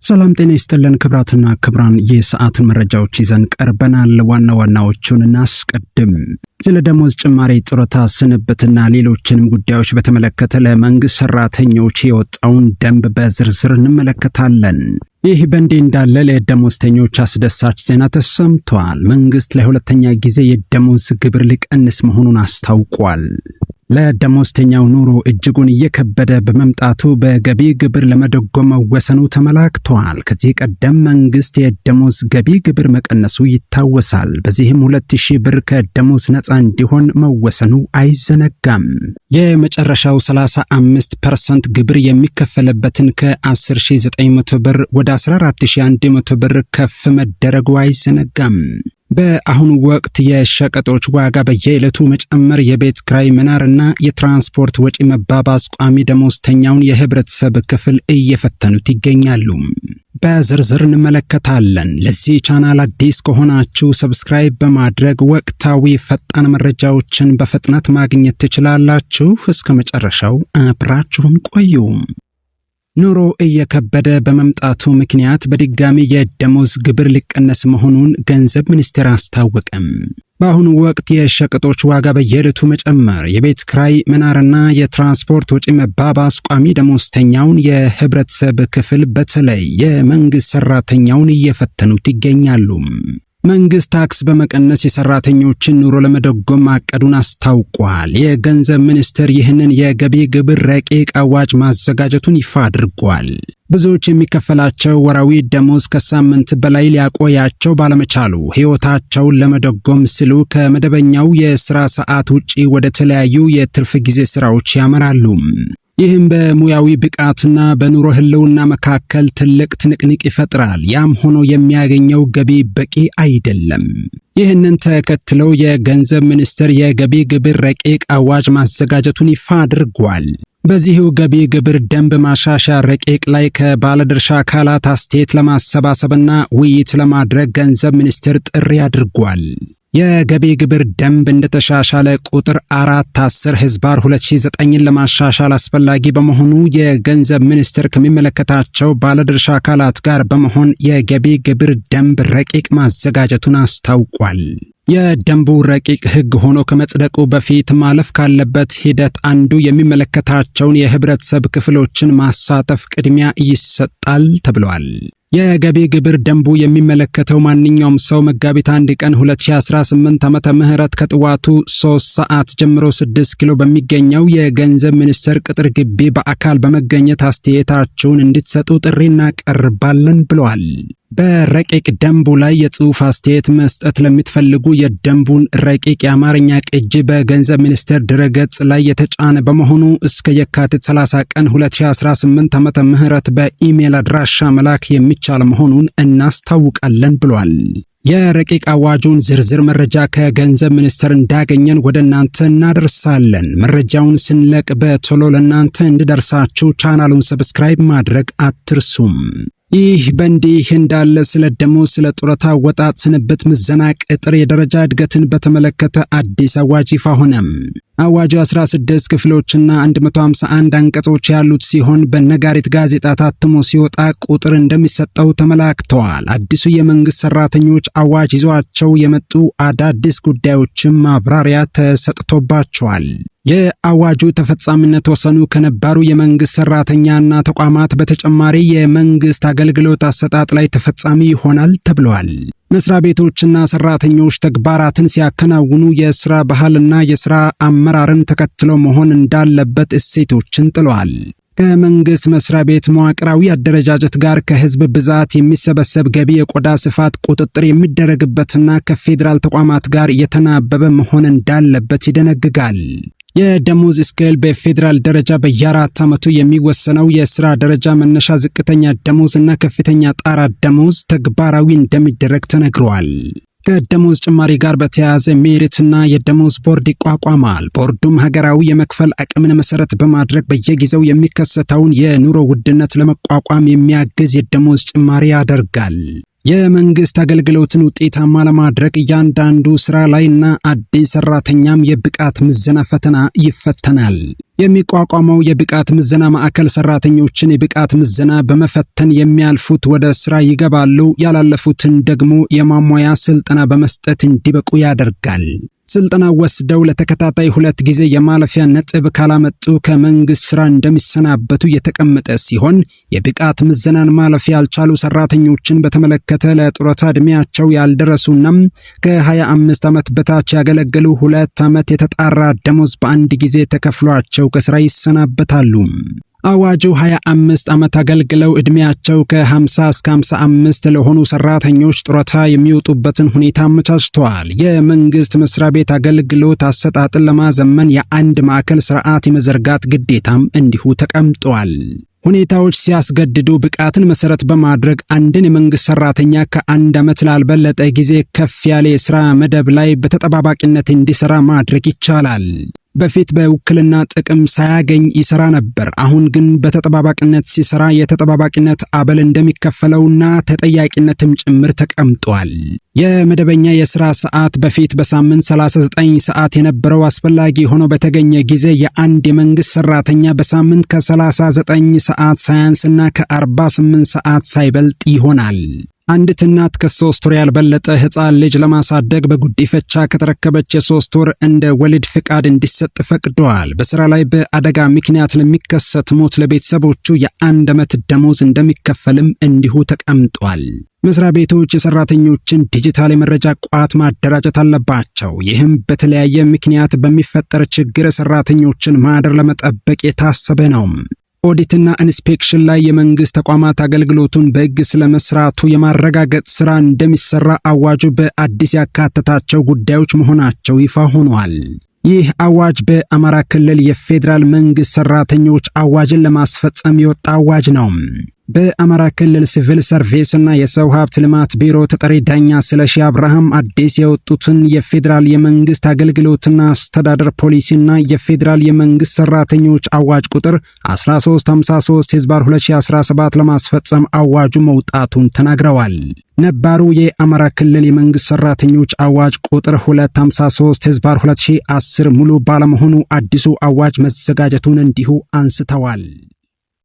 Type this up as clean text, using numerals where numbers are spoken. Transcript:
ሰላም ጤና ይስጥልን ክብራትና ክብራን የሰዓቱን መረጃዎች ይዘን ቀርበናል። ዋና ዋናዎቹን እናስቀድም። ስለ ደሞዝ ጭማሪ፣ ጡረታ፣ ስንብትና ሌሎችንም ጉዳዮች በተመለከተ ለመንግስት ሰራተኞች የወጣውን ደንብ በዝርዝር እንመለከታለን። ይህ በእንዲህ እንዳለ ለደሞዝተኞች አስደሳች ዜና ተሰምቷል። መንግስት ለሁለተኛ ጊዜ የደሞዝ ግብር ሊቀንስ መሆኑን አስታውቋል። ለደሞዝተኛው ኑሮ እጅጉን እየከበደ በመምጣቱ በገቢ ግብር ለመደጎም መወሰኑ ተመላክቷል። ከዚህ ቀደም መንግስት የደሞዝ ገቢ ግብር መቀነሱ ይታወሳል። በዚህም 2000 ብር ከደሞዝ ነፃ እንዲሆን መወሰኑ አይዘነጋም። የመጨረሻው 35% ግብር የሚከፈልበትን ከ10900 ብር ወደ 14100 ብር ከፍ መደረጉ አይዘነጋም። በአሁኑ ወቅት የሸቀጦች ዋጋ በየዕለቱ መጨመር፣ የቤት ክራይ መናርና የትራንስፖርት ወጪ መባባስ ቋሚ ደሞዝተኛውን የህብረተሰብ ክፍል እየፈተኑት ይገኛሉ። በዝርዝር እንመለከታለን። ለዚህ ቻናል አዲስ ከሆናችሁ ሰብስክራይብ በማድረግ ወቅታዊ ፈጣን መረጃዎችን በፍጥነት ማግኘት ትችላላችሁ። እስከ መጨረሻው አብራችሁን ቆዩ። ኑሮ እየከበደ በመምጣቱ ምክንያት በድጋሚ የደሞዝ ግብር ሊቀነስ መሆኑን ገንዘብ ሚኒስቴር አስታወቀም። በአሁኑ ወቅት የሸቀጦች ዋጋ በየዕለቱ መጨመር፣ የቤት ክራይ መናርና የትራንስፖርት ወጪ መባባስ ቋሚ ደሞዝተኛውን የህብረተሰብ ክፍል በተለይ የመንግስት ሰራተኛውን እየፈተኑት ይገኛሉ። መንግስት ታክስ በመቀነስ የሰራተኞችን ኑሮ ለመደጎም ማቀዱን አስታውቋል። የገንዘብ ሚኒስቴር ይህንን የገቢ ግብር ረቂቅ አዋጅ ማዘጋጀቱን ይፋ አድርጓል። ብዙዎች የሚከፈላቸው ወራዊ ደሞዝ ከሳምንት በላይ ሊያቆያቸው ባለመቻሉ ህይወታቸውን ለመደጎም ሲሉ ከመደበኛው የስራ ሰዓት ውጪ ወደ ተለያዩ የትርፍ ጊዜ ስራዎች ያመራሉ። ይህም በሙያዊ ብቃትና በኑሮ ህልውና መካከል ትልቅ ትንቅንቅ ይፈጥራል። ያም ሆኖ የሚያገኘው ገቢ በቂ አይደለም። ይህንን ተከትለው የገንዘብ ሚኒስቴር የገቢ ግብር ረቂቅ አዋጅ ማዘጋጀቱን ይፋ አድርጓል። በዚሁ ገቢ ግብር ደንብ ማሻሻያ ረቂቅ ላይ ከባለድርሻ አካላት አስተያየት ለማሰባሰብና ውይይት ለማድረግ ገንዘብ ሚኒስቴር ጥሪ አድርጓል። የገቢ ግብር ደንብ እንደተሻሻለ ቁጥር 4/10/2009 ለማሻሻል አስፈላጊ በመሆኑ የገንዘብ ሚኒስቴር ከሚመለከታቸው ባለድርሻ አካላት ጋር በመሆን የገቢ ግብር ደንብ ረቂቅ ማዘጋጀቱን አስታውቋል። የደንቡ ረቂቅ ህግ ሆኖ ከመጽደቁ በፊት ማለፍ ካለበት ሂደት አንዱ የሚመለከታቸውን የህብረተሰብ ክፍሎችን ማሳተፍ ቅድሚያ ይሰጣል ተብሏል። የገቢ ግብር ደንቡ የሚመለከተው ማንኛውም ሰው መጋቢት 1 ቀን 2018 ዓመተ ምህረት ከጥዋቱ 3 ሰዓት ጀምሮ 6 ኪሎ በሚገኘው የገንዘብ ሚኒስቴር ቅጥር ግቢ በአካል በመገኘት አስተያየታችሁን እንድትሰጡ ጥሪ እናቀርባለን ብለዋል። በረቂቅ ደንቡ ላይ የጽሑፍ አስተያየት መስጠት ለምትፈልጉ የደንቡን ረቂቅ የአማርኛ ቅጂ በገንዘብ ሚኒስቴር ድረገጽ ላይ የተጫነ በመሆኑ እስከ የካቲት 30 ቀን 2018 ዓመተ ምህረት በኢሜል አድራሻ መላክ የሚቻል መሆኑን እናስታውቃለን ብሏል። የረቂቅ አዋጁን ዝርዝር መረጃ ከገንዘብ ሚኒስቴር እንዳገኘን ወደ እናንተ እናደርሳለን። መረጃውን ስንለቅ በቶሎ ለእናንተ እንዲደርሳችሁ ቻናሉን ሰብስክራይብ ማድረግ አትርሱም። ይህ በእንዲህ እንዳለ ስለ ደሞዝ፣ ስለ ጡረታ አወጣጥ፣ ስንብት፣ ምዘና፣ ቅጥር፣ የደረጃ እድገትን በተመለከተ አዲስ አዋጅ ይፋ ሆነም። አዋጁ 16 ክፍሎችና 151 አንቀጾች ያሉት ሲሆን በነጋሪት ጋዜጣ ታትሞ ሲወጣ ቁጥር እንደሚሰጠው ተመላክተዋል። አዲሱ የመንግስት ሰራተኞች አዋጅ ይዟቸው የመጡ አዳዲስ ጉዳዮችም ማብራሪያ ተሰጥቶባቸዋል። የአዋጁ ተፈጻሚነት ወሰኑ ከነባሩ የመንግስት ሰራተኛና ተቋማት በተጨማሪ የመንግስት አገልግሎት አሰጣጥ ላይ ተፈጻሚ ይሆናል ተብሏል። መስሪያ ቤቶችና ሰራተኞች ተግባራትን ሲያከናውኑ የስራ ባህልና የስራ አመራርን ተከትለው መሆን እንዳለበት እሴቶችን ጥሏል። ከመንግስት መስሪያ ቤት መዋቅራዊ አደረጃጀት ጋር ከህዝብ ብዛት የሚሰበሰብ ገቢ፣ የቆዳ ስፋት ቁጥጥር የሚደረግበትና ከፌዴራል ተቋማት ጋር የተናበበ መሆን እንዳለበት ይደነግጋል። የደሞዝ ስኬል በፌዴራል ደረጃ በየ4 ዓመቱ የሚወሰነው የስራ ደረጃ መነሻ ዝቅተኛ ደሞዝ እና ከፍተኛ ጣራ ደሞዝ ተግባራዊ እንደሚደረግ ተነግሯል። ከደሞዝ ጭማሪ ጋር በተያያዘ ሜሪትና የደሞዝ ቦርድ ይቋቋማል። ቦርዱም ሀገራዊ የመክፈል አቅምን መሰረት በማድረግ በየጊዜው የሚከሰተውን የኑሮ ውድነት ለመቋቋም የሚያግዝ የደሞዝ ጭማሪ ያደርጋል። የመንግስት አገልግሎትን ውጤታማ ለማድረግ እያንዳንዱ ስራ ላይና አዲስ ሰራተኛም የብቃት ምዘና ፈተና ይፈተናል። የሚቋቋመው የብቃት ምዘና ማዕከል ሰራተኞችን የብቃት ምዘና በመፈተን የሚያልፉት ወደ ስራ ይገባሉ፣ ያላለፉትን ደግሞ የማሟያ ስልጠና በመስጠት እንዲበቁ ያደርጋል። ስልጠና ወስደው ለተከታታይ 2 ጊዜ የማለፊያ ነጥብ ካላመጡ ከመንግስት ስራ እንደሚሰናበቱ የተቀመጠ ሲሆን የብቃት ምዘናን ማለፍ ያልቻሉ ሰራተኞችን በተመለከተ ለጡረታ ዕድሜያቸው ያልደረሱና ከ25 ዓመት በታች ያገለገሉ 2 ዓመት የተጣራ ደሞዝ በአንድ ጊዜ ተከፍሏቸው ከስራ ይሰናበታሉ። አዋጁ 25 ዓመት አገልግለው ዕድሜያቸው ከ50 እስከ 55 ለሆኑ ሰራተኞች ጡረታ የሚወጡበትን ሁኔታ አመቻችቷል። የመንግስት መስሪያ ቤት አገልግሎት አሰጣጥን ለማዘመን የአንድ ማዕከል ስርዓት የመዘርጋት ግዴታም እንዲሁ ተቀምጧል። ሁኔታዎች ሲያስገድዱ ብቃትን መሰረት በማድረግ አንድን የመንግስት ሰራተኛ ከ1 ዓመት ላልበለጠ ጊዜ ከፍ ያለ የሥራ መደብ ላይ በተጠባባቂነት እንዲሰራ ማድረግ ይቻላል። በፊት በውክልና ጥቅም ሳያገኝ ይሰራ ነበር። አሁን ግን በተጠባባቂነት ሲሰራ የተጠባባቂነት አበል እንደሚከፈለውና ተጠያቂነትም ጭምር ተቀምጧል። የመደበኛ የሥራ ሰዓት በፊት በሳምንት 39 ሰዓት የነበረው አስፈላጊ ሆኖ በተገኘ ጊዜ የአንድ የመንግስት ሰራተኛ በሳምንት ከ39 ሰዓት ሳያንስና ከ48 ሰዓት ሳይበልጥ ይሆናል። አንዲት እናት ከ3 ወር ያልበለጠ ሕፃን ልጅ ለማሳደግ በጉዲፈቻ ከተረከበች የ3 ወር እንደ ወሊድ ፍቃድ እንዲሰጥ ፈቅዷል። በስራ ላይ በአደጋ ምክንያት ለሚከሰት ሞት ለቤተሰቦቹ የ1 ዓመት ደሞዝ እንደሚከፈልም እንዲሁ ተቀምጧል። መስሪያ ቤቶች የሰራተኞችን ዲጂታል የመረጃ ቋት ማደራጀት አለባቸው። ይህም በተለያየ ምክንያት በሚፈጠር ችግር ሰራተኞችን ማህደር ለመጠበቅ የታሰበ ነው። ኦዲትና ኢንስፔክሽን ላይ የመንግስት ተቋማት አገልግሎቱን በሕግ ስለመስራቱ የማረጋገጥ ስራ እንደሚሰራ አዋጁ በአዲስ ያካተታቸው ጉዳዮች መሆናቸው ይፋ ሆኗል። ይህ አዋጅ በአማራ ክልል የፌዴራል መንግስት ሰራተኞች አዋጅን ለማስፈጸም የወጣ አዋጅ ነው። በአማራ ክልል ሲቪል ሰርቪስ እና የሰው ሀብት ልማት ቢሮ ተጠሪ ዳኛ ስለሺ አብርሃም አዲስ የወጡትን የፌዴራል የመንግስት አገልግሎትና አስተዳደር ፖሊሲና የፌዴራል የመንግስት ሰራተኞች አዋጅ ቁጥር 1353/2017 ለማስፈጸም አዋጁ መውጣቱን ተናግረዋል። ነባሩ የአማራ ክልል የመንግስት ሰራተኞች አዋጅ ቁጥር 253/2010 ሙሉ ባለመሆኑ አዲሱ አዋጅ መዘጋጀቱን እንዲሁ አንስተዋል።